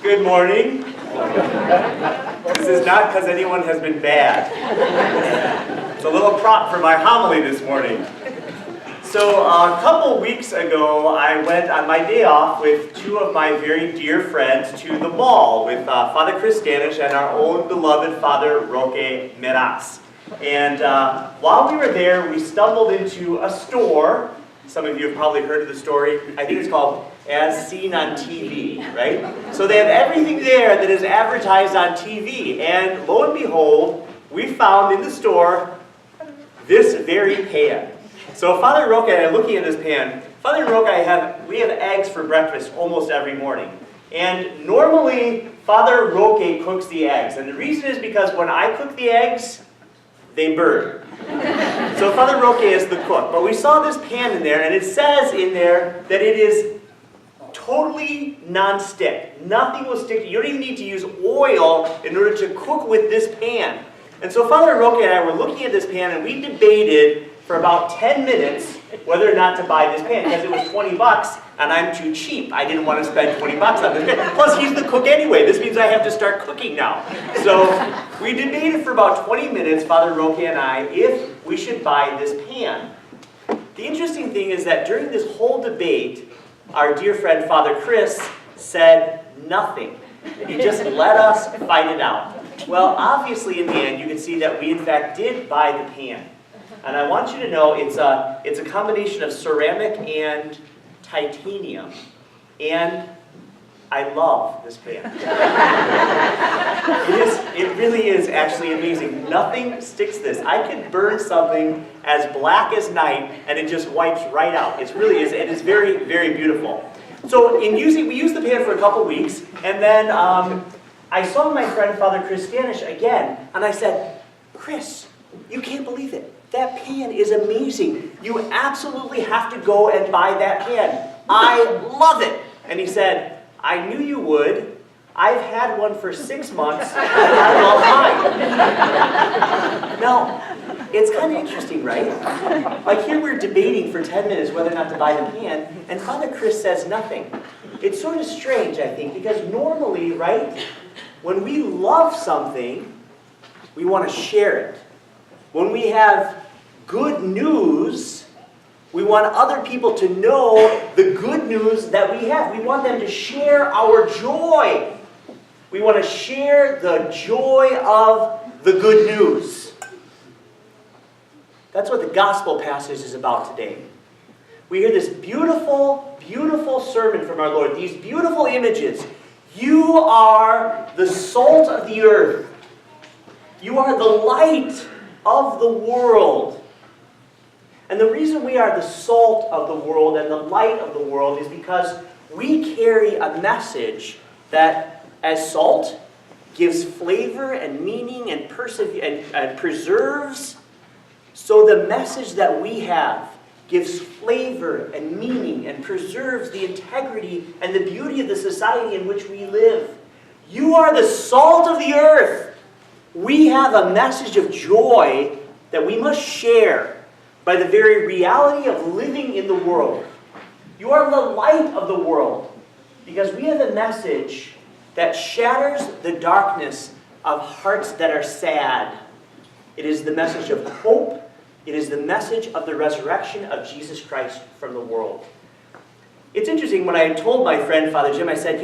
Good morning. This is not because anyone has been bad. It's a little prop for my homily this morning. So a couple weeks ago, I went on my day off with two of my very dear friends to the mall with Father Chris Danish and our own beloved Father Roque Meras. And while we were there, we stumbled into a store. Some of you have probably heard of the story. I think it's called As Seen on TV, right? So they have everything there that is advertised on TV. And lo and behold, we found in the store this very pan. So Father Roque and I are looking at this pan. Father Roque and I we have eggs for breakfast almost every morning. And normally, Father Roque cooks the eggs. And the reason is because when I cook the eggs, they burn. So Father Roque is the cook. But we saw this pan in there, and it says in there that it is totally non-stick. Nothing will stick. You don't even need to use oil in order to cook with this pan. And so Father Roque and I were looking at this pan, and we debated for about 10 minutes whether or not to buy this pan, because it was 20 bucks, and I'm too cheap. I didn't want to spend 20 bucks on this pan. Plus, he's the cook anyway. This means I have to start cooking now. So we debated for about 20 minutes, Father Roque and I, if we should buy this pan. The interesting thing is that during this whole debate, our dear friend Father Chris said nothing. He just let us fight it out. Well, obviously, in the end, you can see that we, in fact, did buy the pan. And I want you to know it's a combination of ceramic and titanium. And I love this pan. It really is actually amazing. Nothing sticks to this. I could burn something as black as night and it just wipes right out. It really is. It is very, very beautiful. So we used the pan for a couple weeks, and then I saw my friend Father Chris Danish again, and I said, Chris, you can't believe it. That pan is amazing. You absolutely have to go and buy that pan. I love it. And he said, I knew you would. I've had one for 6 months, and I love mine. Now, it's kind of interesting, right? Like here we're debating for 10 minutes whether or not to buy the pan, and Father Chris says nothing. It's sort of strange, I think, because normally, right, when we love something, we want to share it. When we have good news, we want other people to know the good news that we have. We want them to share our joy. We want to share the joy of the good news. That's what the gospel passage is about today. We hear this beautiful, beautiful sermon from our Lord. These beautiful images. You are the salt of the earth. You are the light of the world. And the reason we are the salt of the world and the light of the world is because we carry a message that, as salt, gives flavor and meaning and preserves. So the message that we have gives flavor and meaning and preserves the integrity and the beauty of the society in which we live. You are the salt of the earth. We have a message of joy that we must share by the very reality of living in the world. You are the light of the world because we have a message that shatters the darkness of hearts that are sad. It is the message of hope. It is the message of the resurrection of Jesus Christ from the world. It's interesting, when I told my friend, Father Jim, I said,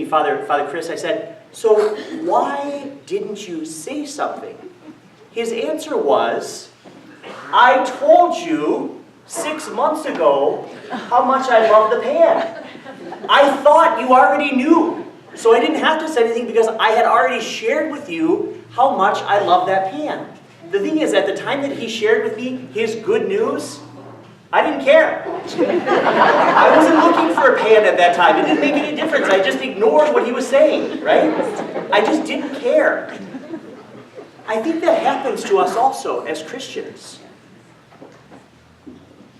Father Chris, I said, so why didn't you say something? His answer was, I told you 6 months ago how much I love the pan. I thought you already knew. So I didn't have to say anything because I had already shared with you how much I love that pan. The thing is, at the time that he shared with me his good news, I didn't care. I wasn't looking for a pan at that time. It didn't make any difference. I just ignored what he was saying, right? I just didn't care. I think that happens to us also as Christians.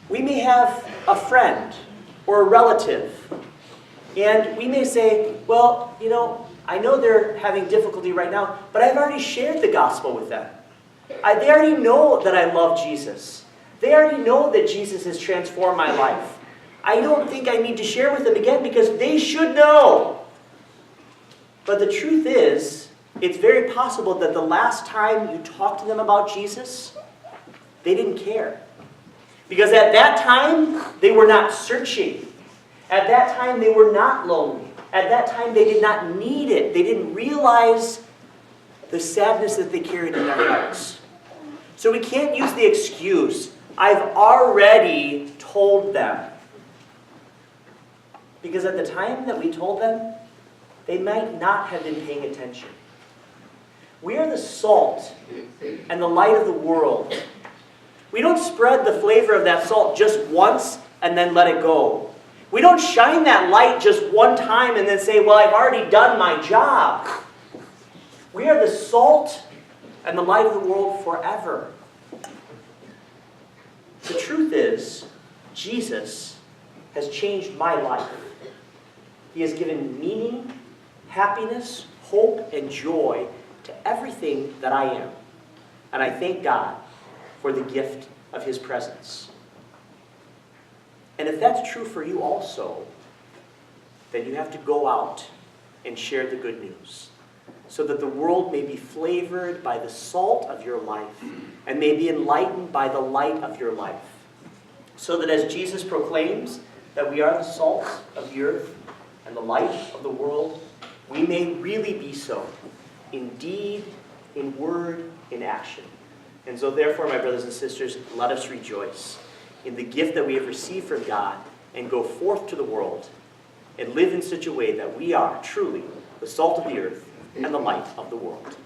We may have a friend or a relative, and we may say, well, I know they're having difficulty right now, but I've already shared the gospel with them. They already know that I love Jesus. They already know that Jesus has transformed my life. I don't think I need to share with them again because they should know. But the truth is, it's very possible that the last time you talked to them about Jesus, they didn't care. Because at that time, they were not searching. At that time, they were not lonely. At that time, they did not need it. They didn't realize the sadness that they carried in their hearts. So we can't use the excuse, I've already told them. Because at the time that we told them, they might not have been paying attention. We are the salt and the light of the world. We don't spread the flavor of that salt just once and then let it go. We don't shine that light just one time and then say, well, I've already done my job. We are the salt and the light of the world forever. The truth is, Jesus has changed my life. He has given meaning, happiness, hope, and joy to everything that I am. And I thank God for the gift of His presence. And if that's true for you also, then you have to go out and share the good news, so that the world may be flavored by the salt of your life and may be enlightened by the light of your life. So that as Jesus proclaims that we are the salt of the earth and the light of the world, we may really be so, in deed, in word, in action. And so therefore, my brothers and sisters, let us rejoice in the gift that we have received from God and go forth to the world and live in such a way that we are truly the salt of the earth and the light of the world.